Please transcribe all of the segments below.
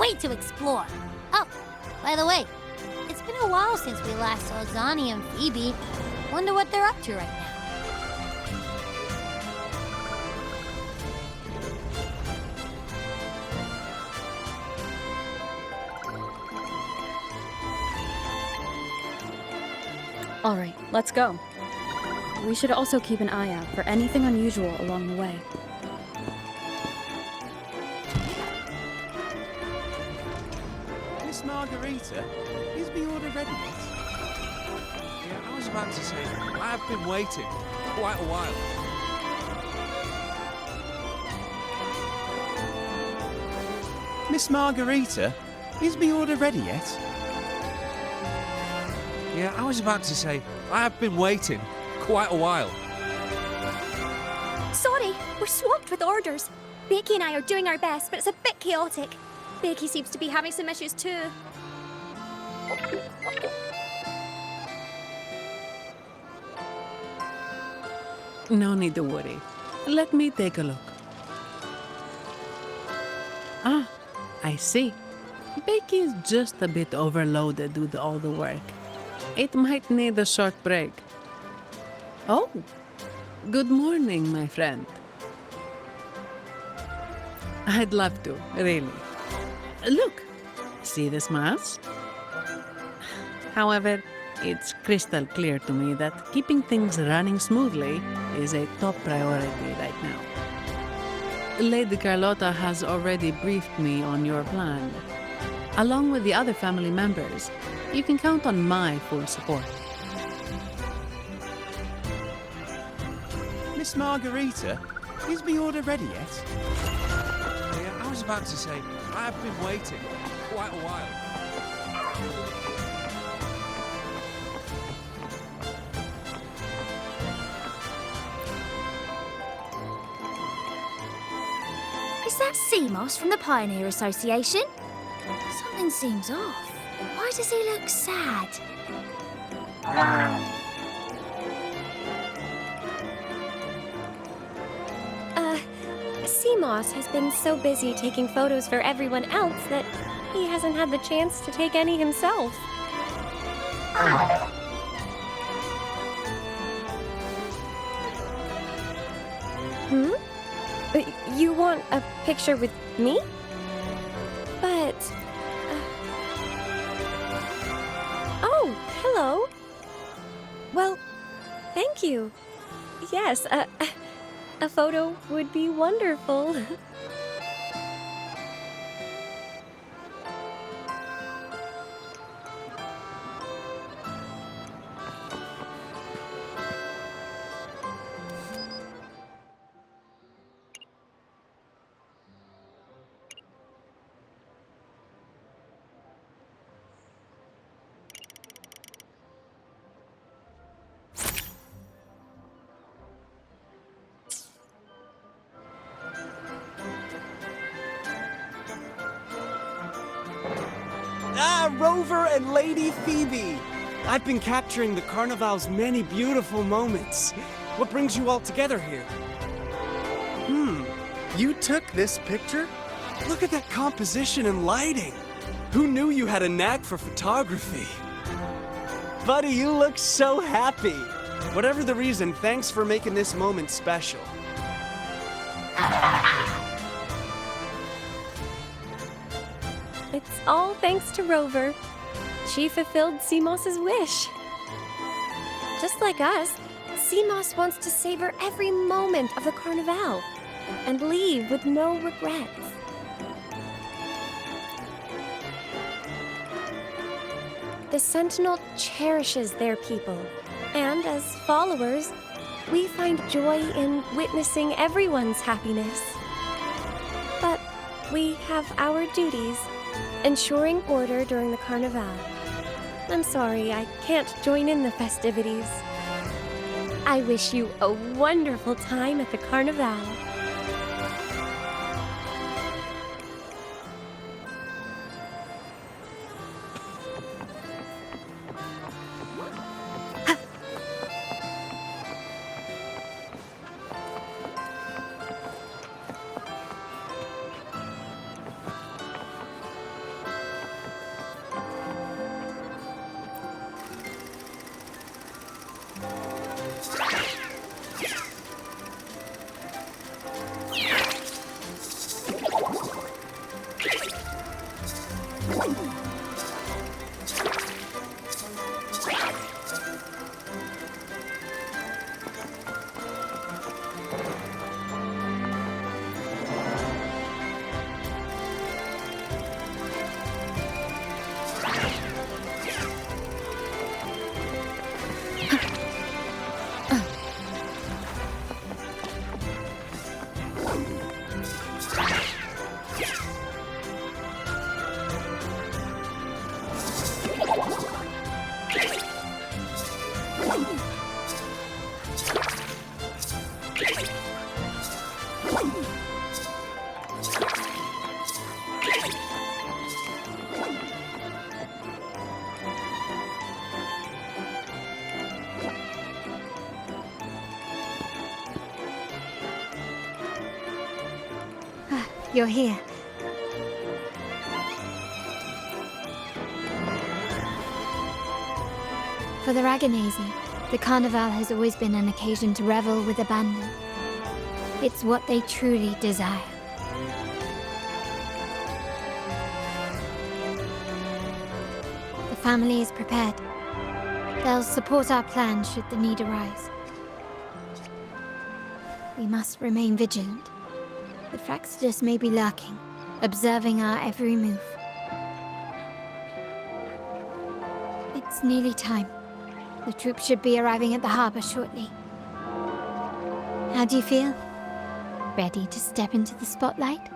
wait to explore. Oh, by the way, it's been a while since we last saw Zani and Phoebe. Wonder what they're up to right now. All right, let's go. We should also keep an eye out for anything unusual along the way. Miss Margarita, is the order ready yet? Yeah, I was about to say, I've been waiting quite a while. Miss Margarita, is the order ready yet? Yeah, I was about to say, I have been waiting quite a while. Sorry, we're swamped with orders. Becky and I are doing our best, but it's a bit chaotic. Becky seems to be having some issues too. No need to worry. Let me take a look. Ah, I see. Becky is just a bit overloaded with all the work. It might need a short break. Oh, good morning, my friend. I'd love to, really. Look, see this mask? However, it's crystal clear to me that keeping things running smoothly is a top priority right now. Lady Carlotta has already briefed me on your plan. Along with the other family members, you can count on my full support. Miss Margarita, is the order ready yet? Yeah, I was about to say, I have been waiting quite a while. Is that sea moss from the Pioneer Association? Something seems off. Why does he look sad? Seamoss has been so busy taking photos for everyone else that he hasn't had the chance to take any himself. Hmm? You want a picture with me? But... Oh, hello. Well, thank you. Yes, a photo would be wonderful. Ah, Rover and Lady Phoebe! I've been capturing the Carnival's many beautiful moments. What brings you all together here? You took this picture? Look at that composition and lighting. Who knew you had a knack for photography? Buddy, you look so happy. Whatever the reason, thanks for making this moment special. It's all thanks to Rover. She fulfilled Seamoss's wish. Just like us, Seamoss wants to savor every moment of the Carnival and leave with no regrets. The Sentinel cherishes their people, and as followers, we find joy in witnessing everyone's happiness. But we have our duties, ensuring order during the Carnival. I'm sorry, I can't join in the festivities. I wish you a wonderful time at the Carnival. You're here. For the Raganazi, the Carnival has always been an occasion to revel with abandon. It's what they truly desire. The family is prepared. They'll support our plan should the need arise. We must remain vigilant. The Fraxidus may be lurking, observing our every move. It's nearly time. The troops should be arriving at the harbor shortly. How do you feel? Ready to step into the spotlight?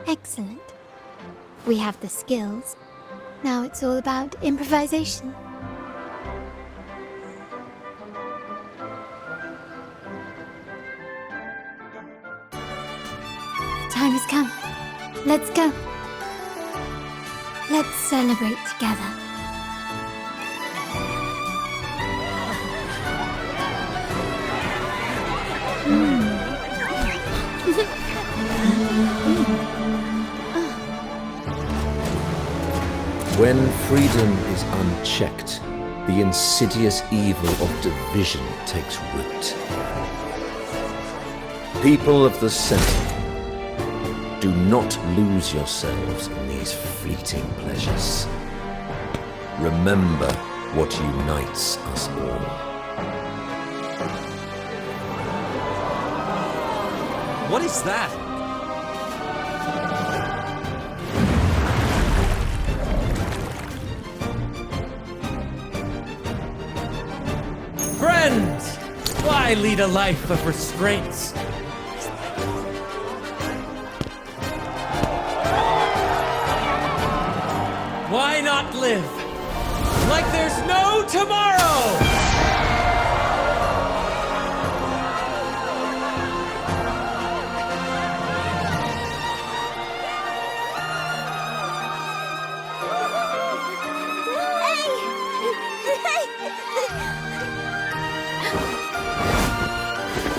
Excellent. We have the skills. Now it's all about improvisation. Time has come. Let's go. Let's celebrate together. When freedom is unchecked, the insidious evil of division takes root. People of the Sentinel, do not lose yourselves in these fleeting pleasures. Remember what unites us all. What is that? Friends! Why lead a life of restraints? Why not live like there's no tomorrow?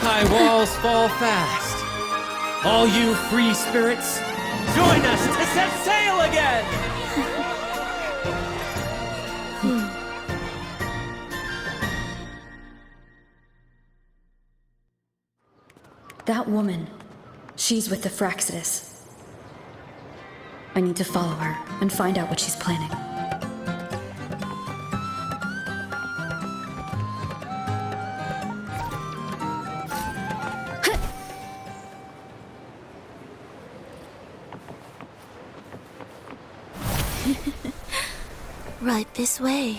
High walls fall fast. All you free spirits, join us to set sail again! That woman, she's with the Fraxidus. I need to follow her and find out what she's planning. Right this way.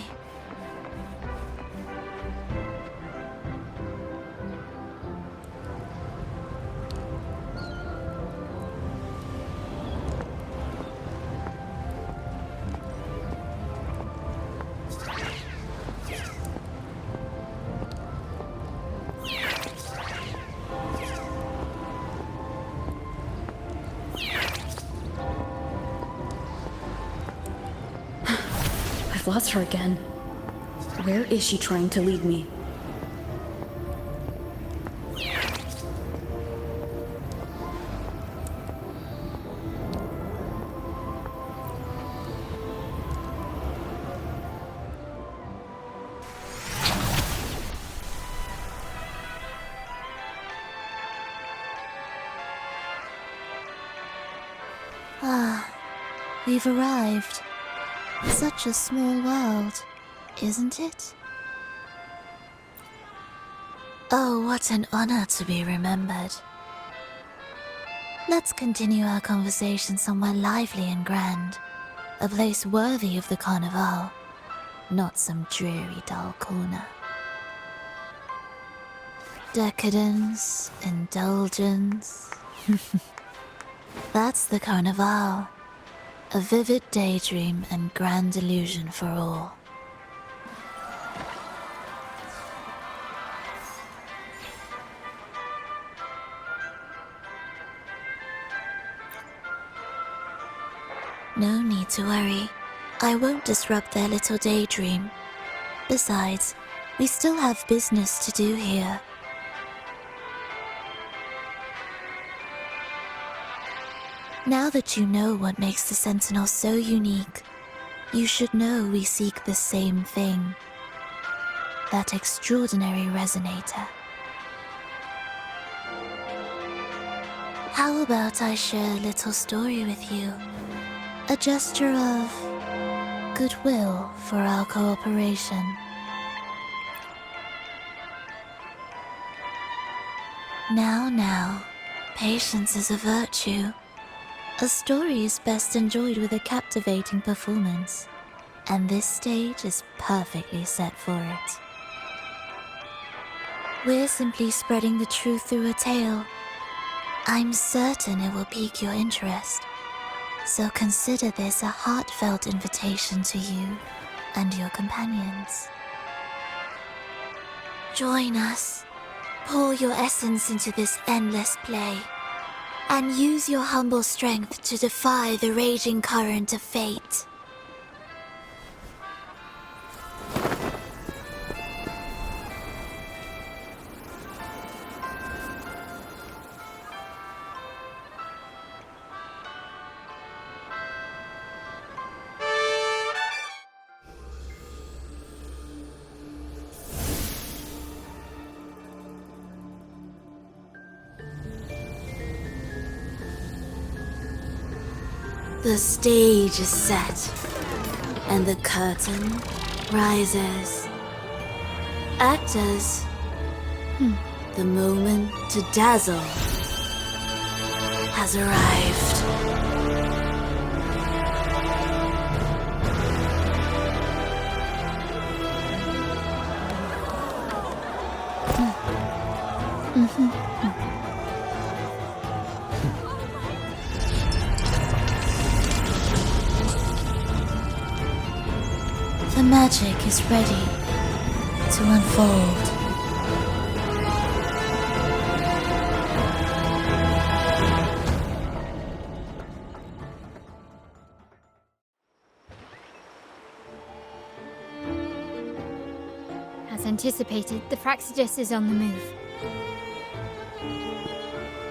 I've lost her again. Where is she trying to lead me? We've arrived. Such a small world, isn't it? Oh, what an honor to be remembered. Let's continue our conversation somewhere lively and grand. A place worthy of the Carnival, not some dreary, dull corner. Decadence, indulgence. That's the Carnival. A vivid daydream and grand illusion for all. No need to worry. I won't disrupt their little daydream. Besides, we still have business to do here. Now that you know what makes the Sentinel so unique, you should know we seek the same thing. That extraordinary resonator. How about I share a little story with you? A gesture of goodwill for our cooperation. Now, patience is a virtue. A story is best enjoyed with a captivating performance, and this stage is perfectly set for it. We're simply spreading the truth through a tale. I'm certain it will pique your interest, so consider this a heartfelt invitation to you and your companions. Join us, pour your essence into this endless play, and use your humble strength to defy the raging current of fate. The stage is set, and the curtain rises. Actors, the moment to dazzle has arrived. The magic is ready to unfold. As anticipated, the Fraxidus is on the move.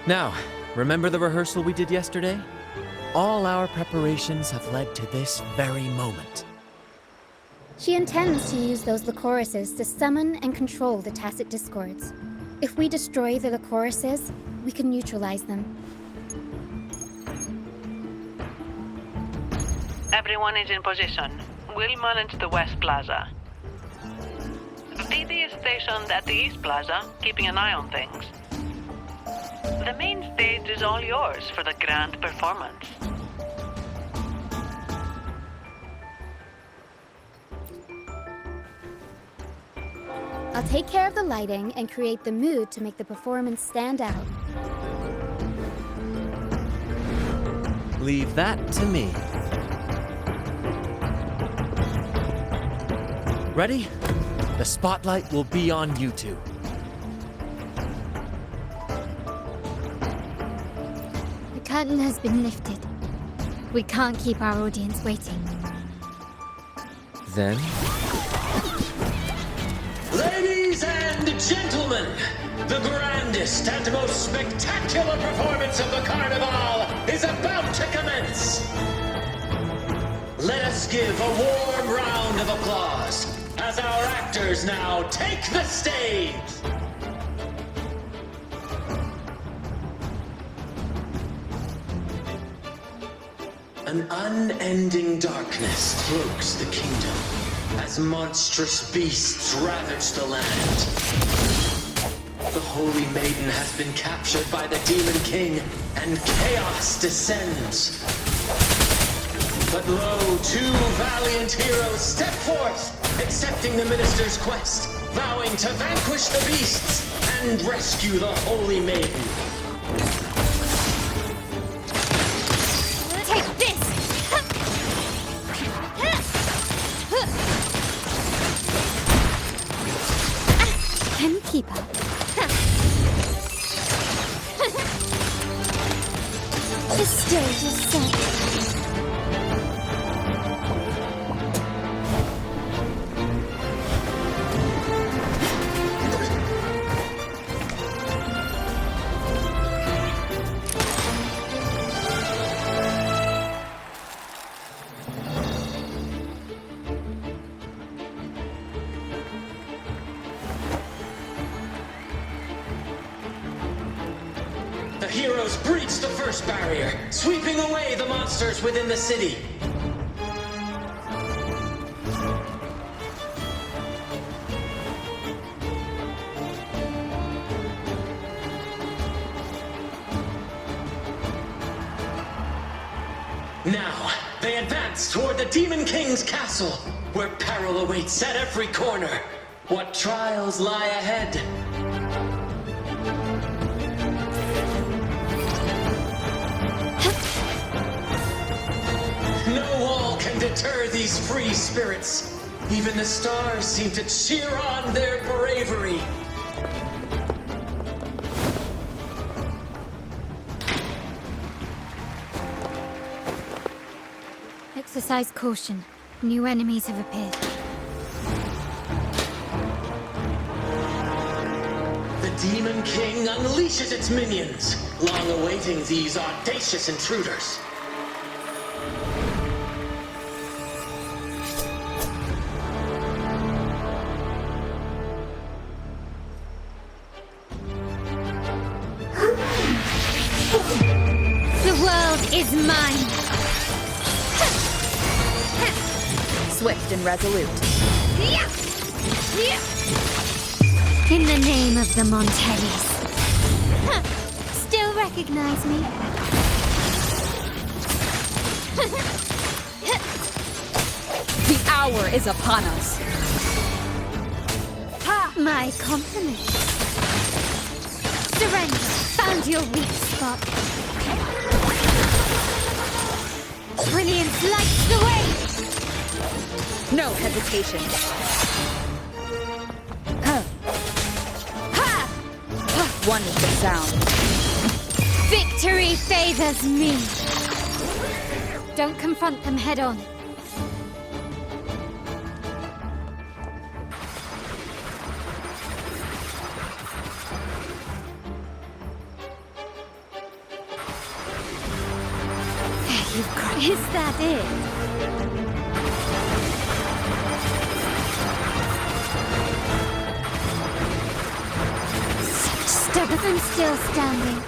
Now, remember the rehearsal we did yesterday? All our preparations have led to this very moment. She intends to use those Lycoruses to summon and control the Tacit Discords. If we destroy the Lycoruses, we can neutralize them. Everyone is in position. We'll manage the West Plaza. VD is stationed at the East Plaza, keeping an eye on things. The main stage is all yours for the grand performance. I'll take care of the lighting and create the mood to make the performance stand out. Leave that to me. Ready? The spotlight will be on you two. The curtain has been lifted. We can't keep our audience waiting. Then, Ladies and gentlemen, the grandest and most spectacular performance of the Carnival is about to commence. Let us give a warm round of applause as our actors now take the stage. An unending darkness cloaks the kingdom as monstrous beasts ravage the land. The Holy Maiden has been captured by the Demon King, and chaos descends. But lo, two valiant heroes step forth, accepting the minister's quest, vowing to vanquish the beasts and rescue the Holy Maiden. Take this! Can you keep up? The stage is set. heroes breach the first barrier, sweeping away the monsters within the city. Now, they advance toward the Demon King's castle, where peril awaits at every corner. What trials lie ahead? No wall can deter these free spirits. Even the stars seem to cheer on their bravery. Exercise caution. New enemies have appeared. The Demon King unleashes its minions, long awaiting these audacious intruders. The world is mine! Swift and resolute. In the name of the Montellis. Still recognize me? The hour is upon us. My compliments. Surrender. Found your weak spot. Brilliance lights the way! No hesitation. One with the sound. Victory favors me. Don't confront them head on. Is that it? Stubborn and still standing.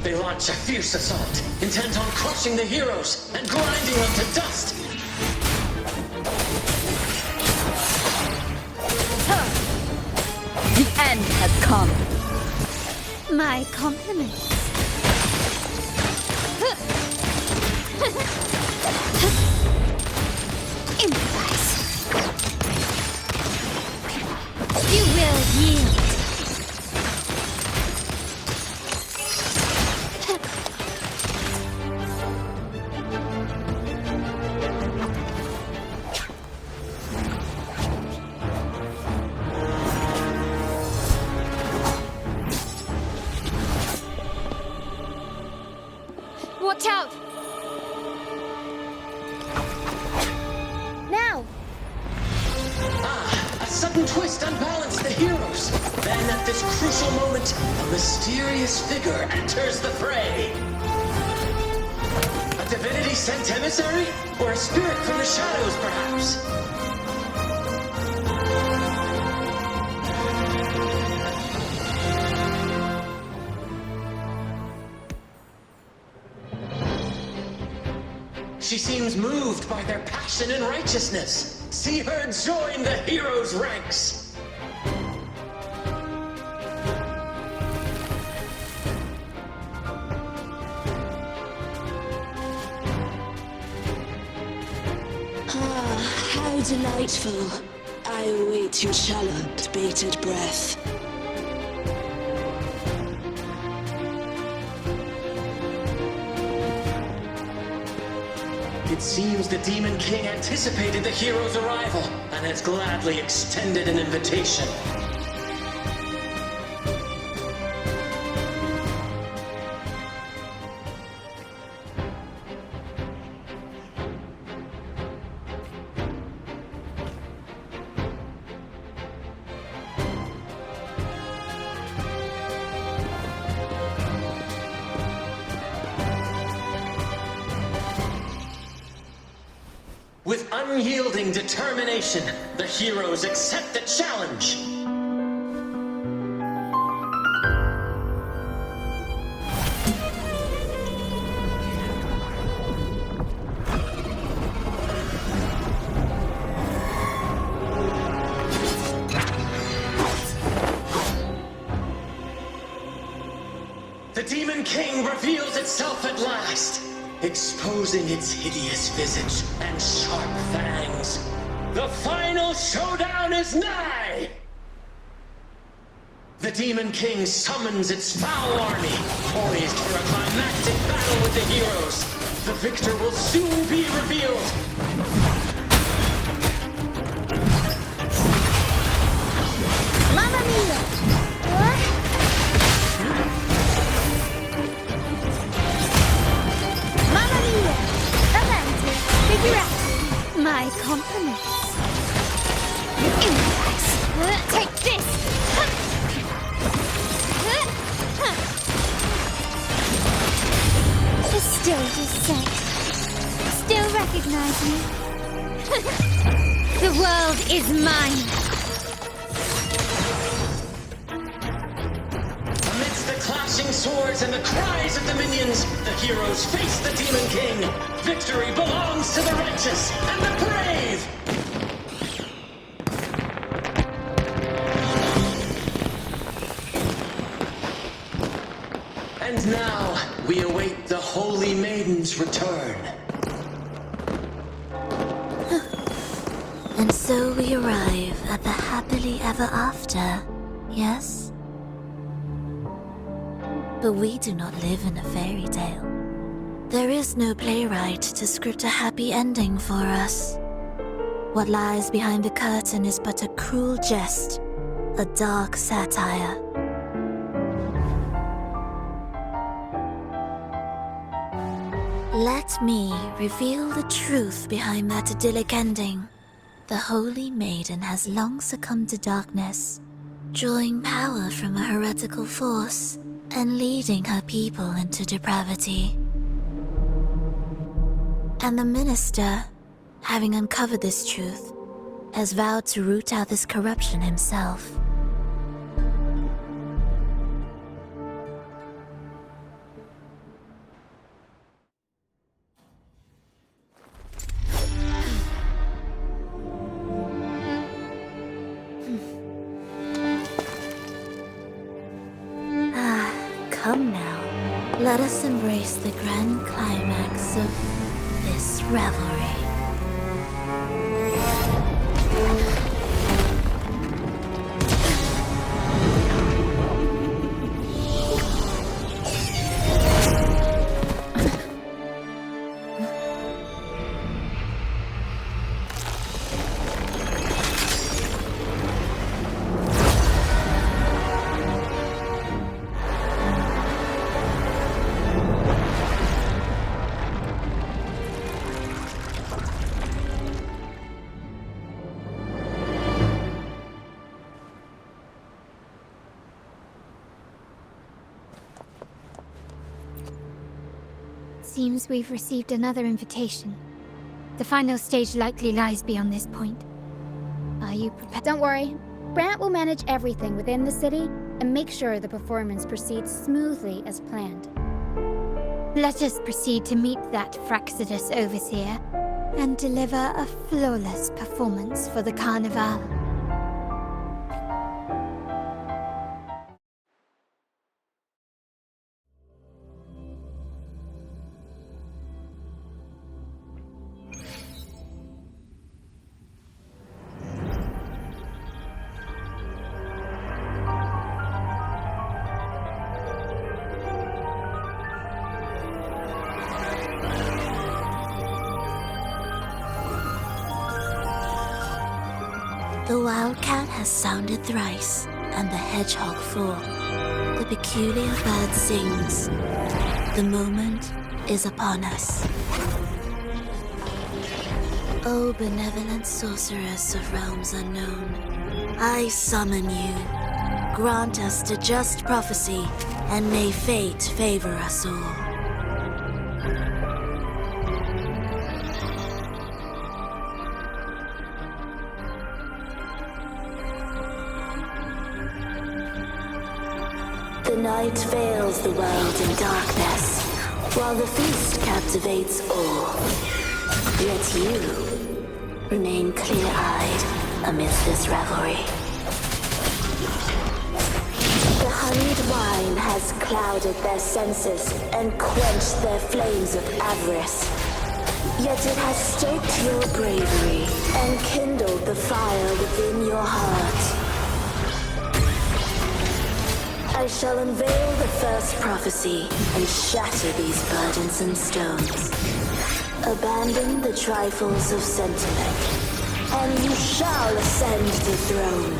They launch a fierce assault, intent on crushing the heroes and grinding them to dust. The end has come. My compliments. Improvise. You will yield. Watch out! Now! A sudden twist unbalanced the heroes. Then at this crucial moment, a mysterious figure enters the fray. A divinity sent emissary? Or a spirit from the shadows, perhaps? She seems moved by their passion and righteousness. See her join the heroes' ranks. How delightful. I await your challenge, bated breath. It seems the Demon King anticipated the hero's arrival and has gladly extended an invitation. With unyielding determination, the heroes accept the challenge. The Demon King reveals itself at last, exposing its hideous visage and sharp fangs. The final showdown is nigh! The Demon King summons its foul army, poised for a climactic battle with the heroes. The victor will soon be revealed. Mamma mia! What? Mamma mia! Avanti! Figure out! My compliments. Take this! The stage is set. Still recognize me? The world is mine! Amidst the clashing swords and the cries of the minions, the heroes face the Demon King. Victory belongs to the righteous and the brave! And now, we await the Holy Maiden's return. And so we arrive at the happily ever after, yes? But we do not live in a fairy tale. There is no playwright to script a happy ending for us. What lies behind the curtain is but a cruel jest, a dark satire. Let me reveal the truth behind that idyllic ending. The Holy Maiden has long succumbed to darkness, drawing power from a heretical force and leading her people into depravity. And the minister, having uncovered this truth, has vowed to root out this corruption himself. Come now, let us embrace the grand climax of this revelry. Seems we've received another invitation. The final stage likely lies beyond this point. Are you prepared? Don't worry. Brant will manage everything within the city and make sure the performance proceeds smoothly as planned. Let us proceed to meet that Fraxidus overseer and deliver a flawless performance for the Carnival. The wildcat has sounded thrice, and the hedgehog four. The peculiar bird sings. The moment is upon us. O benevolent sorceress of realms unknown, I summon you. Grant us the just prophecy, and may fate favor us all. night veils the world in darkness, while the feast captivates all. Yet you remain clear-eyed amidst this revelry. The honeyed wine has clouded their senses and quenched their flames of avarice. Yet it has stoked your bravery and kindled the fire within your heart. I shall unveil the first prophecy and shatter these burdensome stones. Abandon the trifles of sentiment, and you shall ascend the throne.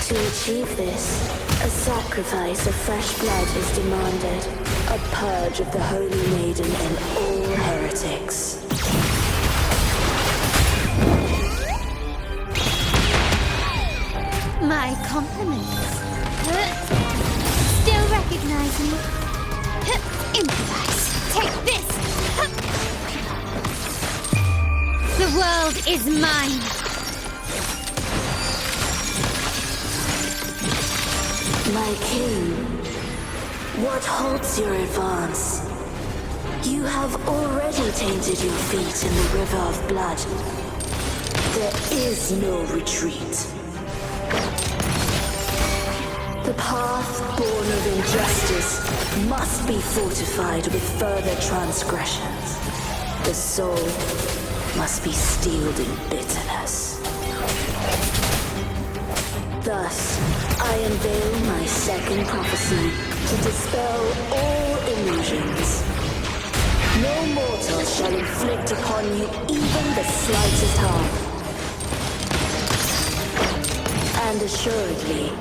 To achieve this, a sacrifice of fresh blood is demanded, a purge of the Holy Maiden and all heretics. My compliments. Still recognize me? Improvise. Take this! The world is mine! My king, what halts your advance? You have already tainted your feet in the river of blood. There is no retreat. The path born of injustice must be fortified with further transgressions. The soul must be steeled in bitterness. Thus, I unveil my second prophecy to dispel all illusions. No mortal shall inflict upon you even the slightest harm. And assuredly,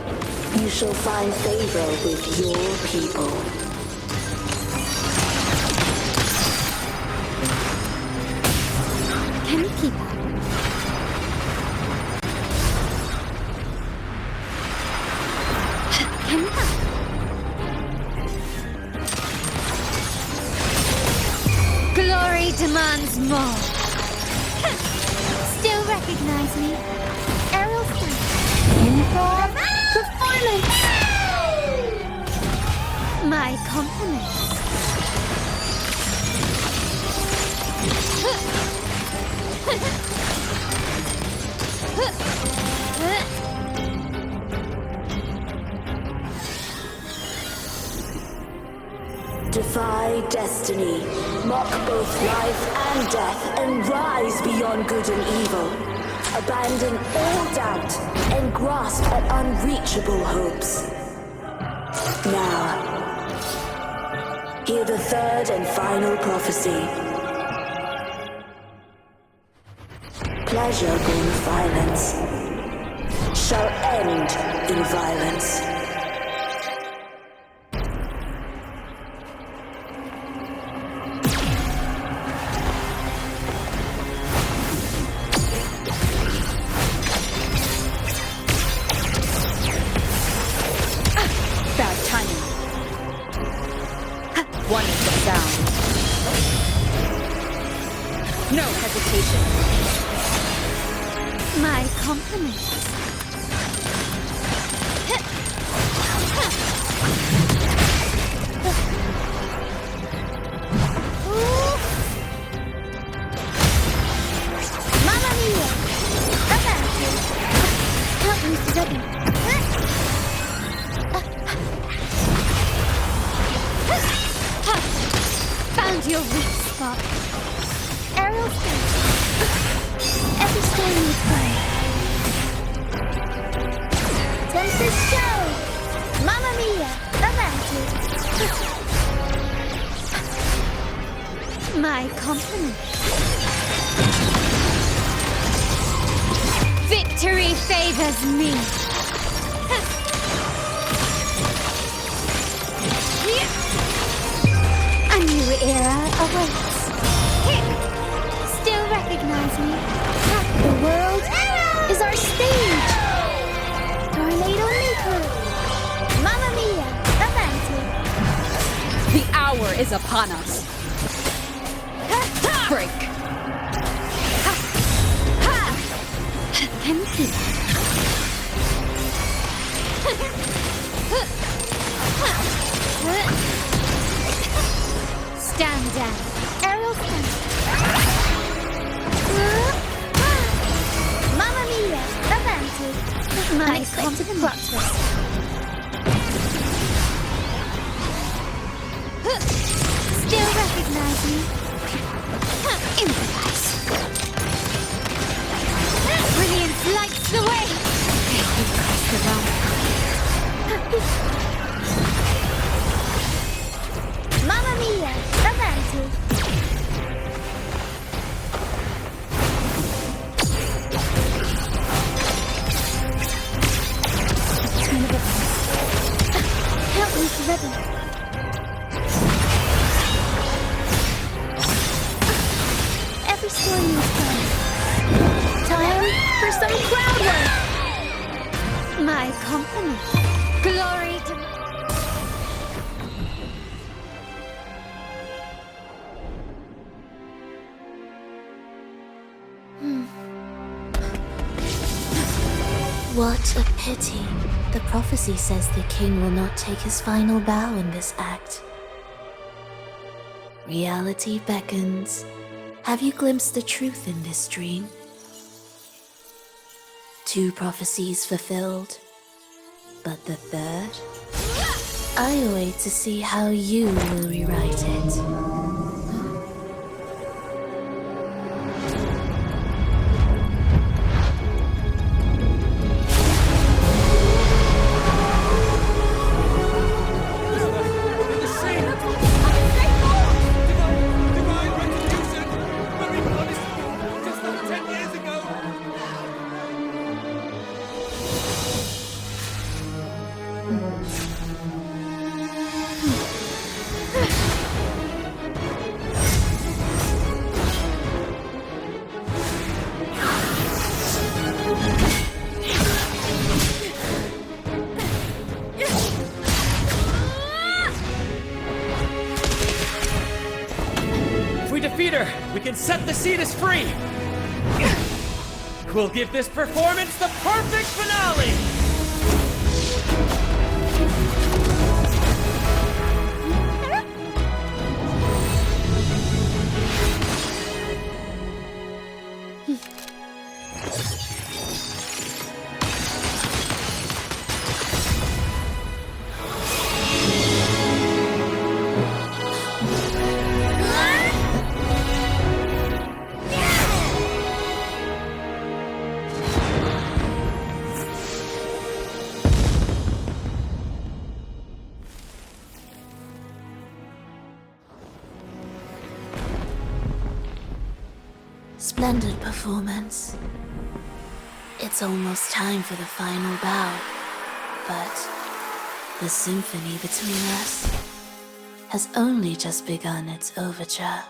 you shall find favor with your people. Can you keep up? Can you up? Glory demands more. Still recognize me? Aerial strength. Improv performance. My compliments. Defy destiny, mock both life and death, and rise beyond good and evil. Abandon all doubt and grasp at unreachable hopes. Now, hear the third and final prophecy. Pleasure born of violence shall end in violence. My compliments. Mamma mia! Avanti! Help me, Zebby. Found your weak spot. Aerial strength. Every stone needs fire. Tempest show! Mamma mia! Avanti! My compliments. Victory favors me. A new era awaits. Still recognize me? The world is our stage! Tornado maker! Mamma mia! Avanti! The hour is upon us. Break! Can keep. onto the plot twist. Still recognize me? Improvise. Brilliance lights the way! You pressed the wrong button. Mamma mia! Avanti! Turn of events. Help me, Rebel. Every storm needs time. Time for some crowd work. My compliments. Glory to... What a pity. The prophecy says the king will not take his final bow in this act. Reality beckons. Have you glimpsed the truth in this dream? 2 prophecies fulfilled, but the third? I await to see how you will rewrite it. We can set the Cetus free! We'll give this performance the perfect finale! Splendid performance. It's almost time for the final bow, but the symphony between us has only just begun its overture.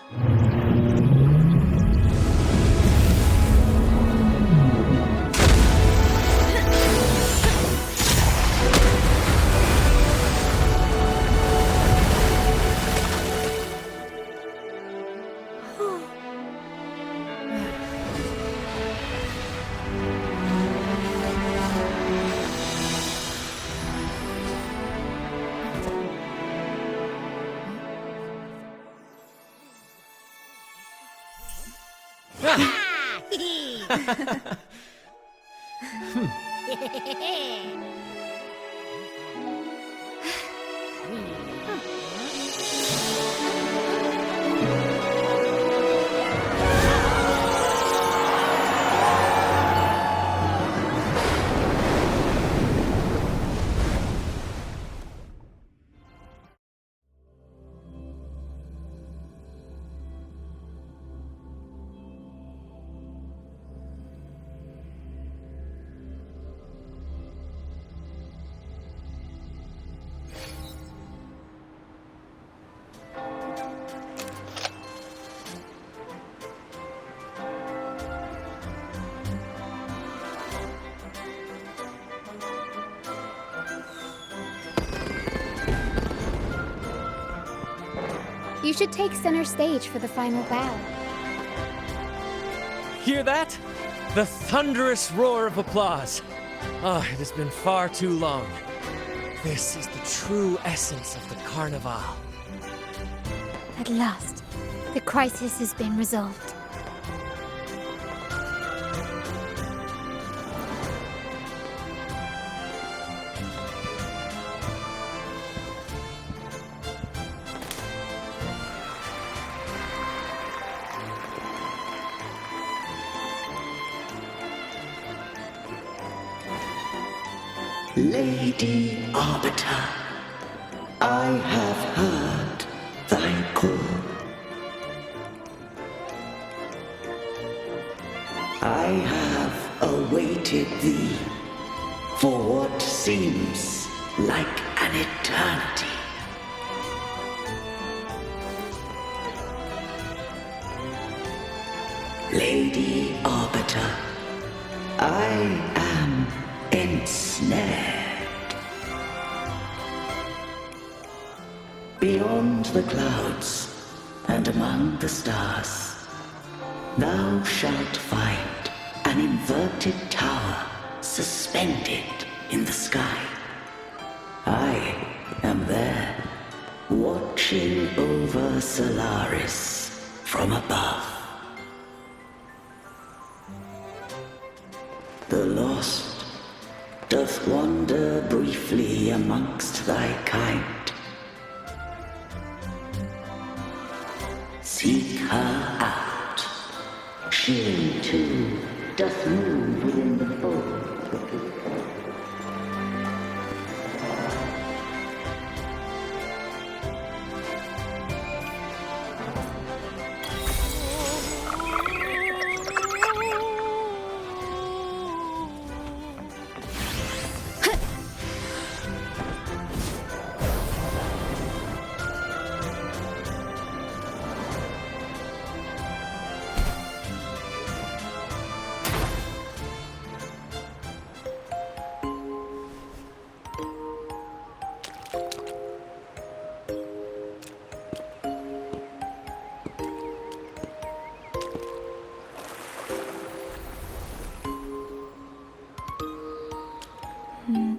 You should take center stage for the final bow. Hear that? The thunderous roar of applause. Ah, it has been far too long. This is the true essence of the Carnival. At last, the crisis has been resolved. Lady Arbiter, I have heard thy call. I have awaited thee for what seems like an eternity. Lady Arbiter, I am ensnared. Beyond the clouds and among the stars, thou shalt find an inverted tower suspended in the sky. I am there, watching over Solaris from above. The lost doth wander briefly amongst thy kind. Seek her out. She, too, doth move within the fold.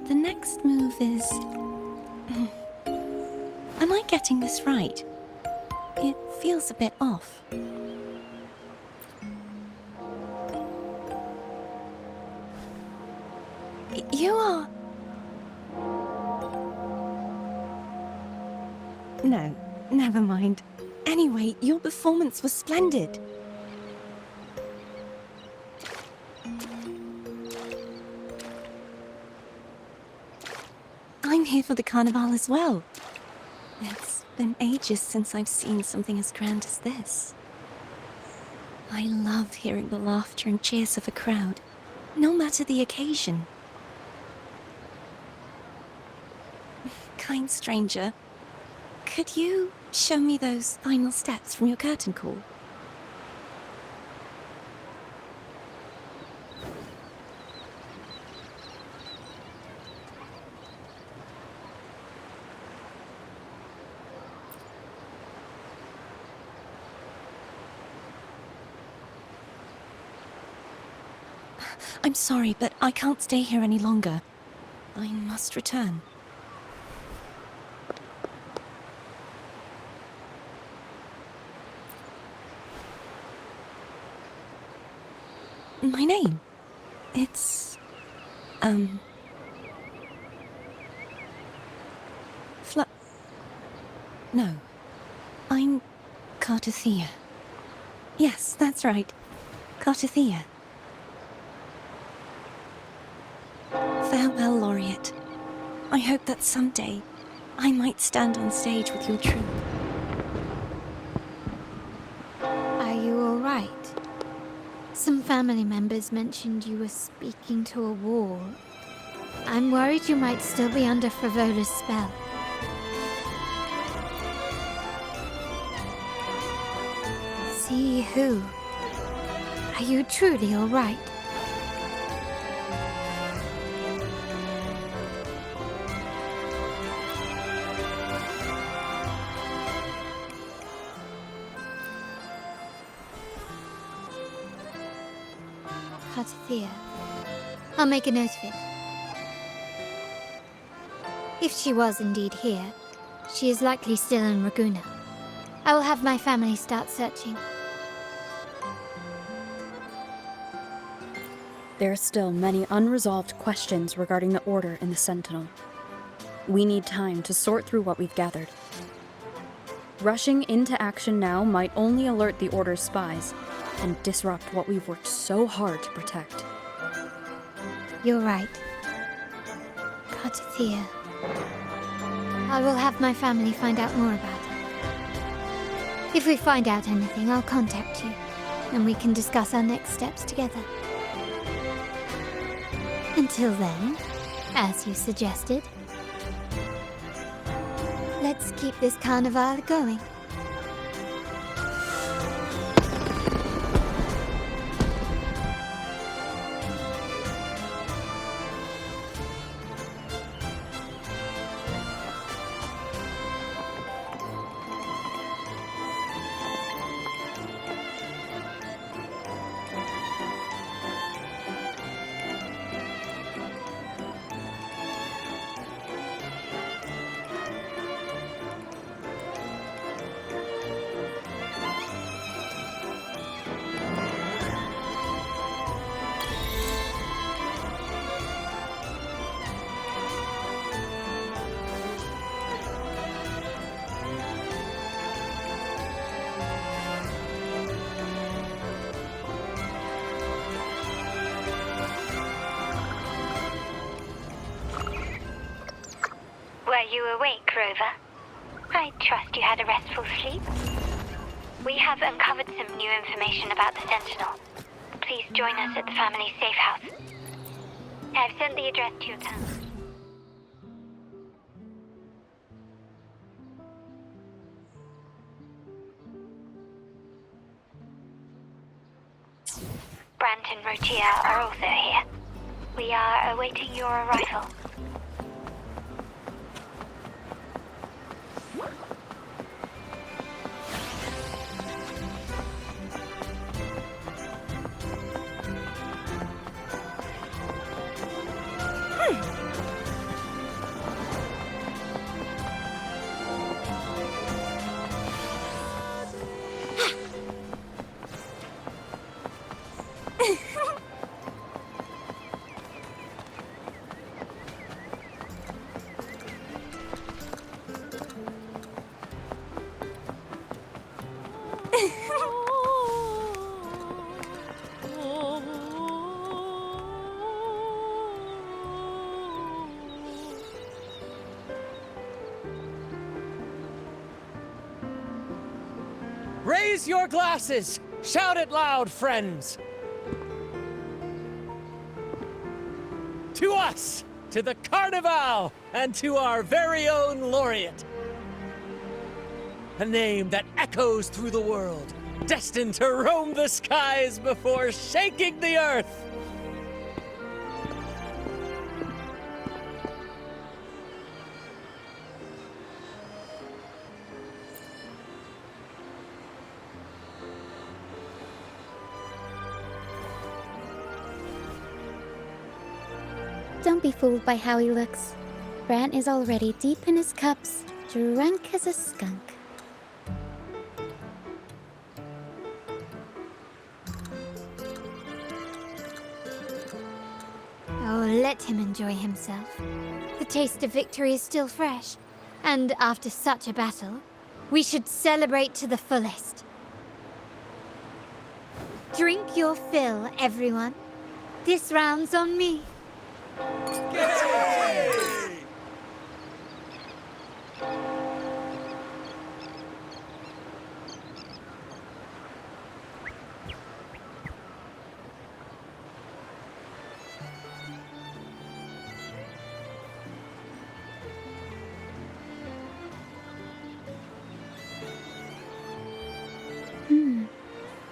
The next move is... Am I getting this right? It feels a bit off. You are... No, never mind. Anyway, your performance was splendid. I'm here for the carnival as well. It's been ages since I've seen something as grand as this. I love hearing the laughter and cheers of a crowd, no matter the occasion. Kind stranger, could you show me those final steps from your curtain call? I'm sorry, but I can't stay here any longer. I must return. My name? It's... No. I'm Cartothea. Yes, that's right. Cartothea. Farewell, Laureate. I hope that someday I might stand on stage with your troupe. Are you all right? Some family members mentioned you were speaking to a wall. I'm worried you might still be under Frivola's spell. See who? Are you truly all right? Cartothea. I'll make a note of it. If she was indeed here, she is likely still in Raguna. I will have my family start searching. There are still many unresolved questions regarding the Order in the Sentinel. We need time to sort through what we've gathered. Rushing into action now might only alert the Order's spies and disrupt what we've worked so hard to protect. You're right. Cartathea. I will have my family find out more about her. If we find out anything, I'll contact you, and we can discuss our next steps together. Until then, as you suggested, let's keep this carnival going. Were you awake, Rover? I trust you had a restful sleep. We have uncovered some new information about the Sentinel. Please join us at the family safe house. I've sent the address to your town. Brant and Rotia are also here. We are awaiting your arrival. Raise your glasses! Shout it loud, friends! To us! To the Carnival! And to our very own laureate! A name that echoes through the world, destined to roam the skies before shaking the earth! Don't be fooled by how he looks. Brant is already deep in his cups, drunk as a skunk. Oh, let him enjoy himself. The taste of victory is still fresh, and after such a battle, we should celebrate to the fullest. Drink your fill, everyone. This round's on me.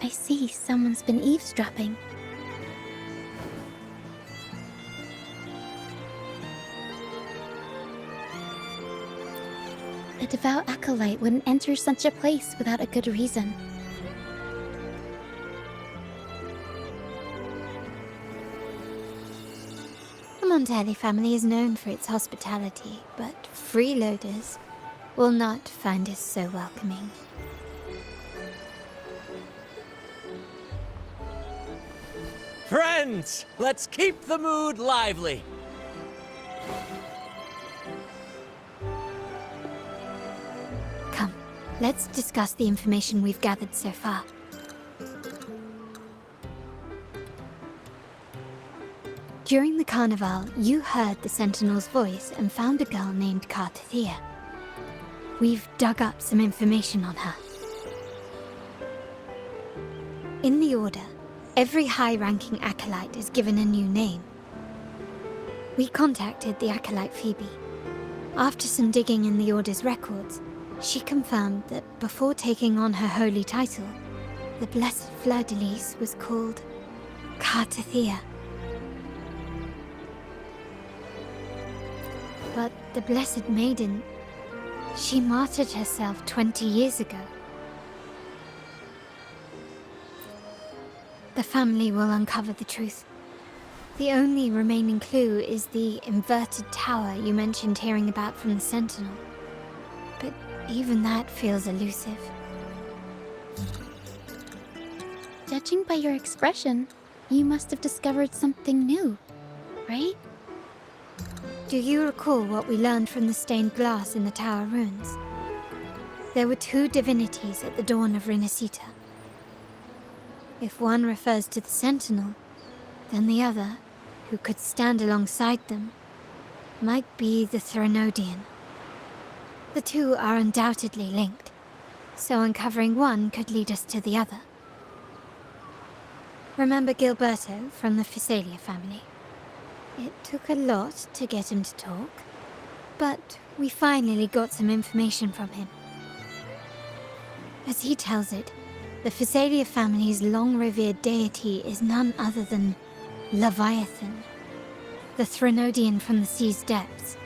I see someone's been eavesdropping. A devout acolyte wouldn't enter such a place without a good reason. The Montelli family is known for its hospitality, but freeloaders will not find us so welcoming. Friends, let's keep the mood lively. Come, let's discuss the information we've gathered so far. During the carnival, you heard the Sentinel's voice and found a girl named Cartathea. We've dug up some information on her. In the Order, every high-ranking acolyte is given a new name. We contacted the acolyte Phoebe. After some digging in the Order's records, she confirmed that before taking on her holy title, the Blessed Fleur-de-Lis was called Cartathea. But the Blessed Maiden, she martyred herself 20 years ago. The family will uncover the truth. The only remaining clue is the inverted tower you mentioned hearing about from the Sentinel. But even that feels elusive. Judging by your expression, you must have discovered something new, right? Do you recall what we learned from the stained glass in the tower ruins? There were two divinities at the dawn of Renacita. If one refers to the Sentinel, then the other, who could stand alongside them, might be the Threnodian. The two are undoubtedly linked, so uncovering one could lead us to the other. Remember Gilberto from the Physalia family? It took a lot to get him to talk, but we finally got some information from him. As he tells it, the Physalia family's long-revered deity is none other than Leviathan, the Threnodian from the sea's depths.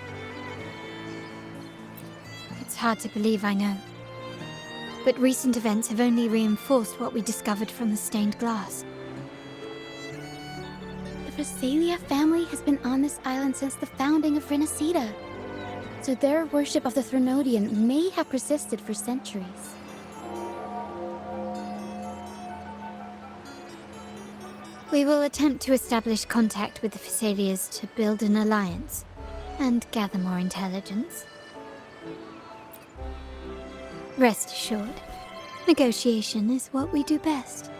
It's hard to believe, I know, but recent events have only reinforced what we discovered from the stained glass. The Physalia family has been on this island since the founding of Renacita, so their worship of the Threnodian may have persisted for centuries. We will attempt to establish contact with the Physalias to build an alliance and gather more intelligence. Rest assured, negotiation is what we do best.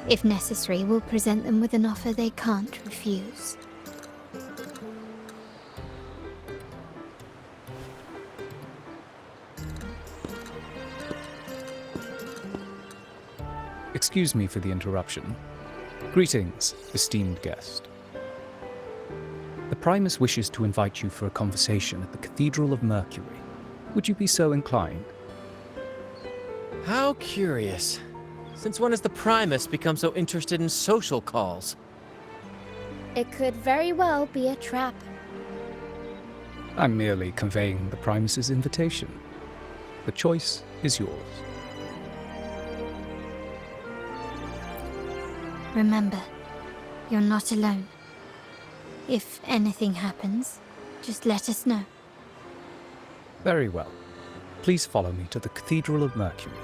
If necessary, we'll present them with an offer they can't refuse. Excuse me for the interruption. Greetings, esteemed guest. The Primus wishes to invite you for a conversation at the Cathedral of Mercury. Would you be so inclined? How curious. Since when has the Primus become so interested in social calls? It could very well be a trap. I'm merely conveying the Primus's invitation. The choice is yours. Remember, you're not alone. If anything happens, just let us know. Very well. Please follow me to the Cathedral of Mercury.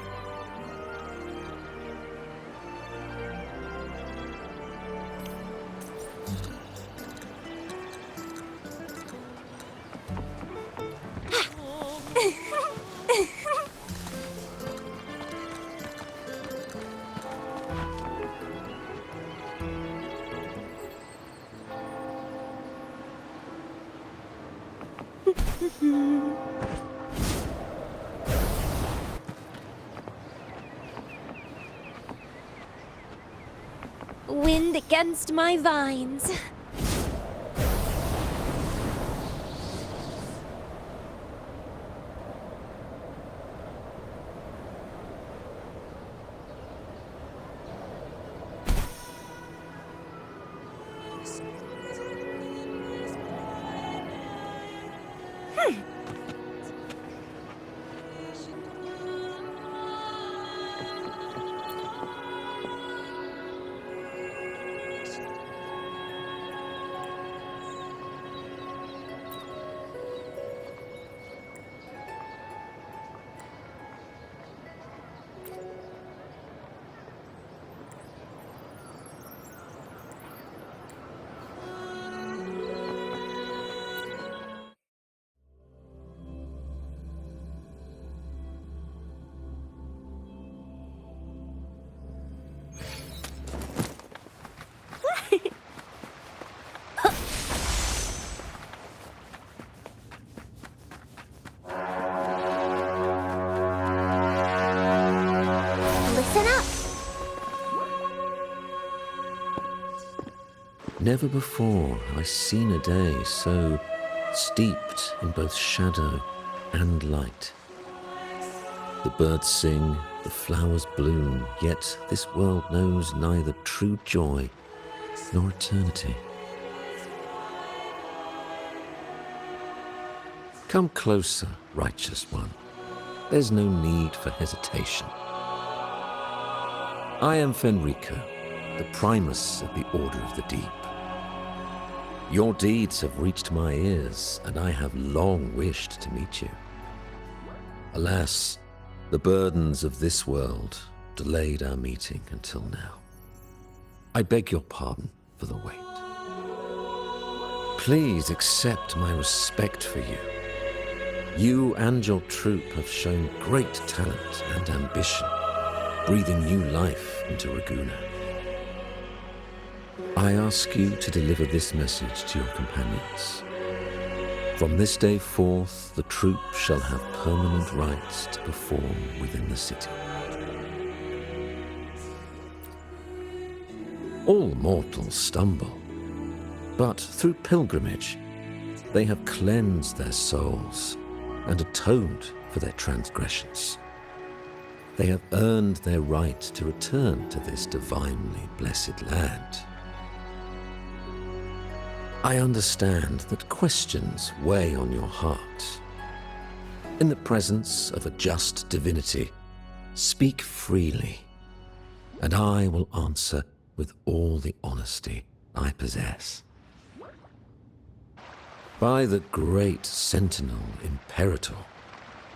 Wind against my vines. Never before have I seen a day so steeped in both shadow and light. The birds sing, the flowers bloom, yet this world knows neither true joy nor eternity. Come closer, righteous one. There's no need for hesitation. I am Fenrico, the Primus of the Order of the Deep. Your deeds have reached my ears, and I have long wished to meet you. Alas, the burdens of this world delayed our meeting until now. I beg your pardon for the wait. Please accept my respect for you. You and your troop have shown great talent and ambition, breathing new life into Raguna. I ask you to deliver this message to your companions. From this day forth, the troop shall have permanent rights to perform within the city. All mortals stumble, but through pilgrimage, they have cleansed their souls and atoned for their transgressions. They have earned their right to return to this divinely blessed land. I understand that questions weigh on your heart. In the presence of a just divinity, speak freely, and I will answer with all the honesty I possess. By the great Sentinel Imperator,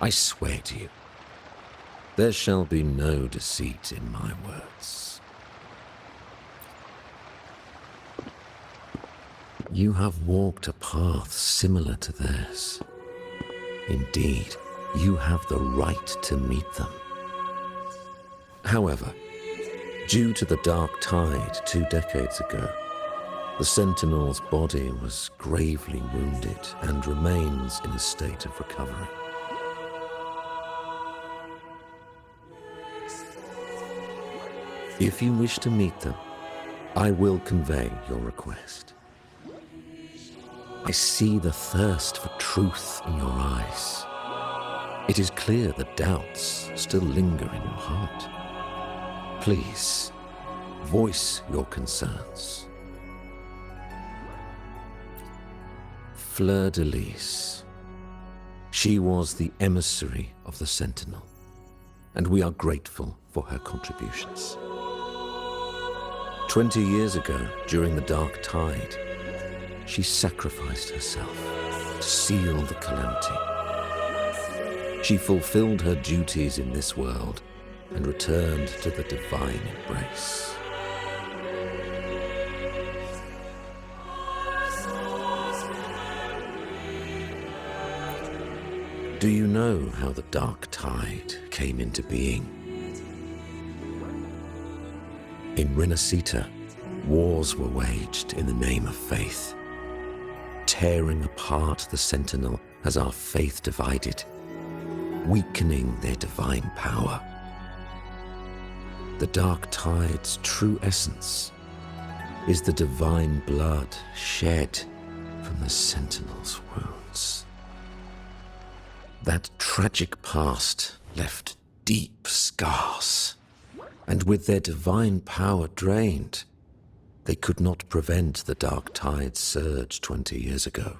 I swear to you, there shall be no deceit in my words. You have walked a path similar to theirs. Indeed, you have the right to meet them. However, due to the Dark Tide 2 decades ago, the Sentinel's body was gravely wounded and remains in a state of recovery. If you wish to meet them, I will convey your request. I see the thirst for truth in your eyes. It is clear that doubts still linger in your heart. Please, voice your concerns. Fleur-de-Lis. She was the emissary of the Sentinel, and we are grateful for her contributions. 20 years ago, during the Dark Tide, she sacrificed herself to seal the calamity. She fulfilled her duties in this world and returned to the divine embrace. Do you know how the Dark Tide came into being? In Renacita, wars were waged in the name of faith, tearing apart the Sentinel as our faith divided, weakening their divine power. The Dark Tide's true essence is the divine blood shed from the Sentinel's wounds. That tragic past left deep scars, and with their divine power drained, they could not prevent the Dark Tide's surge 20 years ago.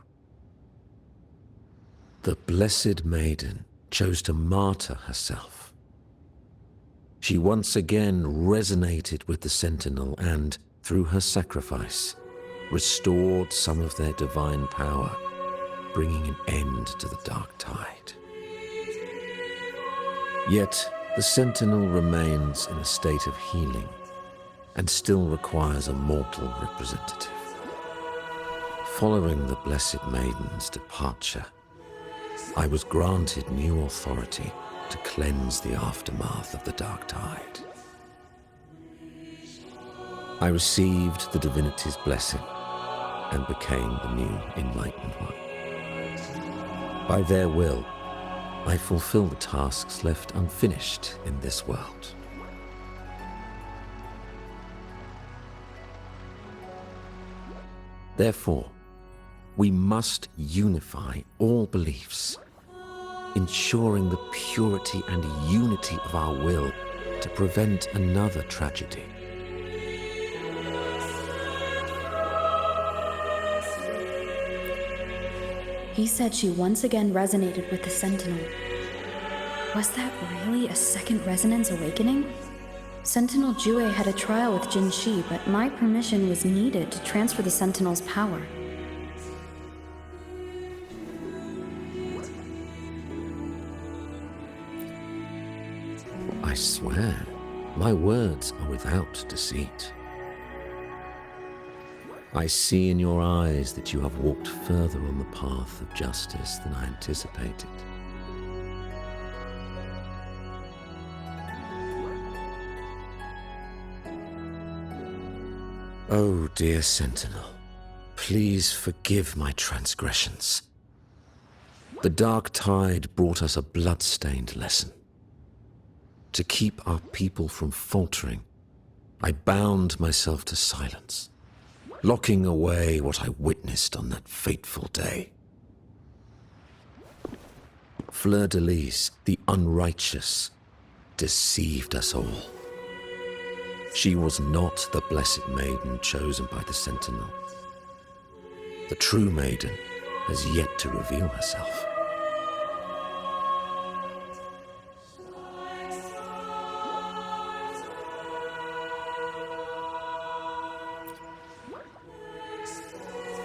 The Blessed Maiden chose to martyr herself. She once again resonated with the Sentinel and, through her sacrifice, restored some of their divine power, bringing an end to the Dark Tide. Yet, the Sentinel remains in a state of healing and still requires a mortal representative. Following the Blessed Maiden's departure, I was granted new authority to cleanse the aftermath of the Dark Tide. I received the divinity's blessing and became the new Enlightened One. By their will, I fulfill the tasks left unfinished in this world. Therefore, we must unify all beliefs, ensuring the purity and unity of our will to prevent another tragedy. He said she once again resonated with the Sentinel. Was that really a second resonance awakening? Sentinel Jue had a trial with Jin Shi, but my permission was needed to transfer the Sentinel's power. I swear, my words are without deceit. I see in your eyes that you have walked further on the path of justice than I anticipated. Oh, dear Sentinel, please forgive my transgressions. The dark tide brought us a blood-stained lesson. To keep our people from faltering, I bound myself to silence, locking away what I witnessed on that fateful day. Fleur-de-Lis, the unrighteous, deceived us all. She was not the blessed maiden chosen by the Sentinel. The true maiden has yet to reveal herself.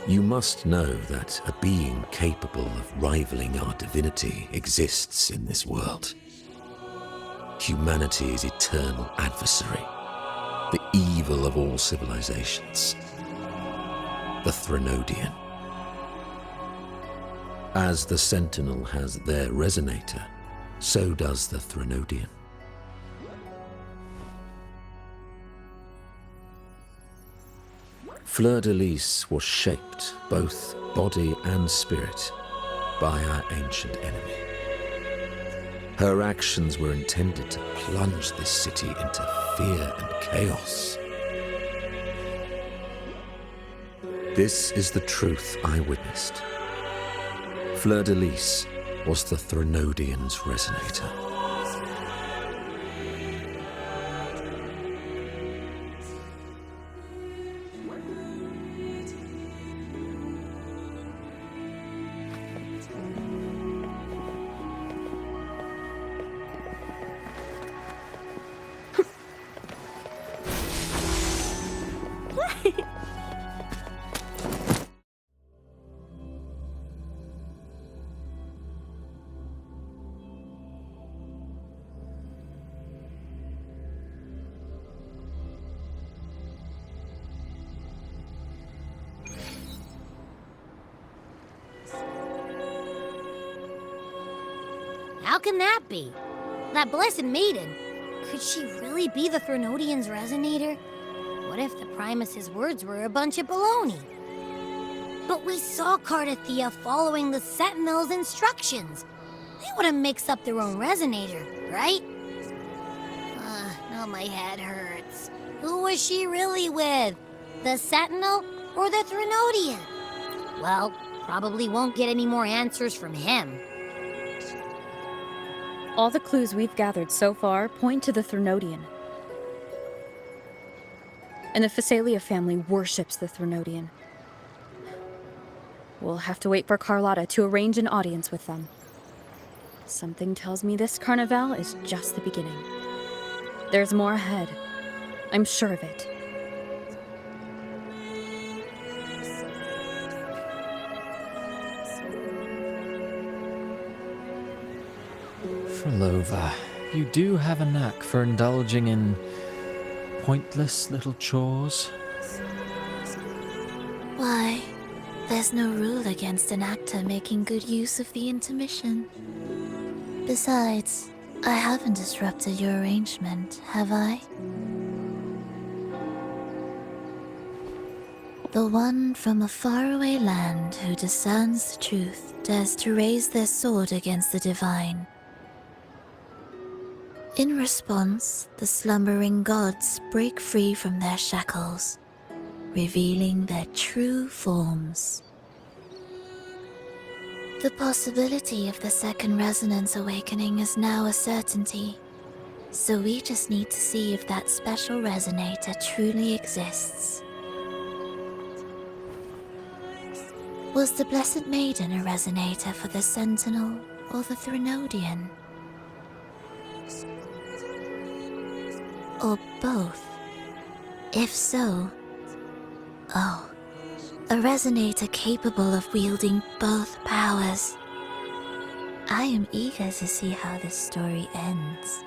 You must know that a being capable of rivaling our divinity exists in this world. Humanity's eternal adversary, the evil of all civilizations, the Threnodian. As the Sentinel has their resonator, so does the Threnodian. Fleur-de-Lis was shaped, both body and spirit, by our ancient enemy. Her actions were intended to plunge this city into fear and chaos. This is the truth I witnessed. Fleur-de-Lis was the Threnodian's resonator. How can that be? That blessed maiden, could she really be the Threnodian's resonator? What if the Primus's words were a bunch of baloney? But we saw Cardathea following the Sentinel's instructions. They wouldn't mix up their own resonator, right? Now my head hurts. Who was she really with? The Sentinel or the Threnodian? Well, probably won't get any more answers from him. All the clues we've gathered so far point to the Threnodian. And the Phasalia family worships the Threnodian. We'll have to wait for Carlotta to arrange an audience with them. Something tells me this carnival is just the beginning. There's more ahead. I'm sure of it. Frolova, you do have a knack for indulging in pointless little chores. Why, there's no rule against an actor making good use of the intermission. Besides, I haven't disrupted your arrangement, have I? The one from a faraway land who discerns the truth dares to raise their sword against the divine. In response, the slumbering gods break free from their shackles, revealing their true forms. The possibility of the second resonance awakening is now a certainty, so we just need to see if that special resonator truly exists. Was the Blessed Maiden a resonator for the Sentinel or the Threnodian? Or both? If so, oh, a resonator capable of wielding both powers. I am eager to see how this story ends.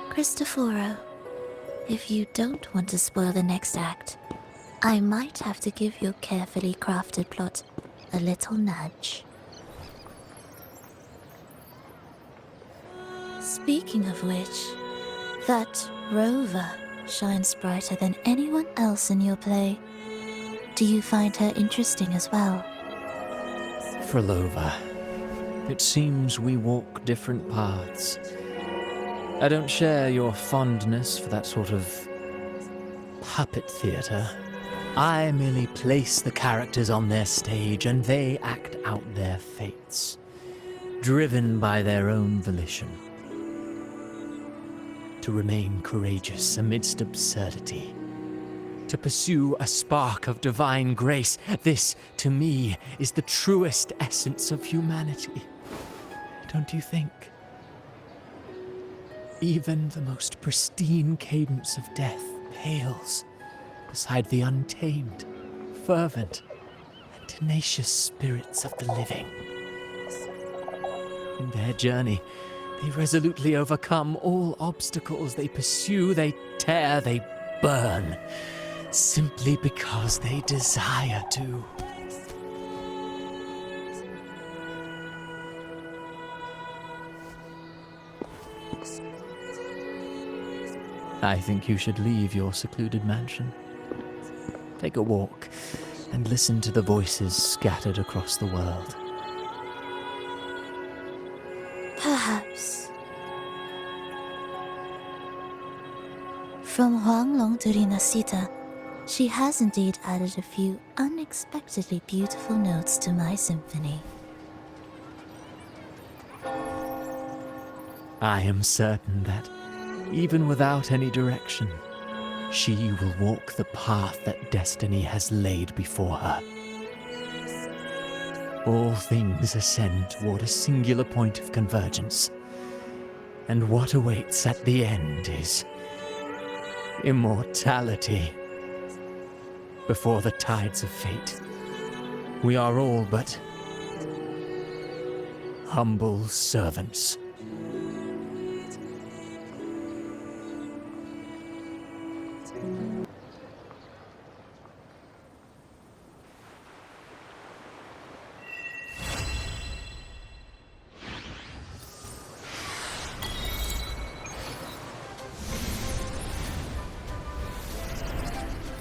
Cristoforo, if you don't want to spoil the next act, I might have to give your carefully crafted plot a little nudge. Speaking of which, that rover shines brighter than anyone else in your play. Do you find her interesting as well? Frolova, it seems we walk different paths. I don't share your fondness for that sort of puppet theater. I merely place the characters on their stage and they act out their fates, driven by their own volition. To remain courageous amidst absurdity, to pursue a spark of divine grace, this, to me, is the truest essence of humanity. Don't you think? Even the most pristine cadence of death pales beside the untamed, fervent, and tenacious spirits of the living. In their journey, they resolutely overcome all obstacles. They pursue, they tear, they burn, simply because they desire to. I think you should leave your secluded mansion. Take a walk and listen to the voices scattered across the world. Perhaps. From Huanglong to Rinasita, she has indeed added a few unexpectedly beautiful notes to my symphony. I am certain that, even without any direction, she will walk the path that destiny has laid before her. All things ascend toward a singular point of convergence, and what awaits at the end is immortality. Before the tides of fate, we are all but humble servants.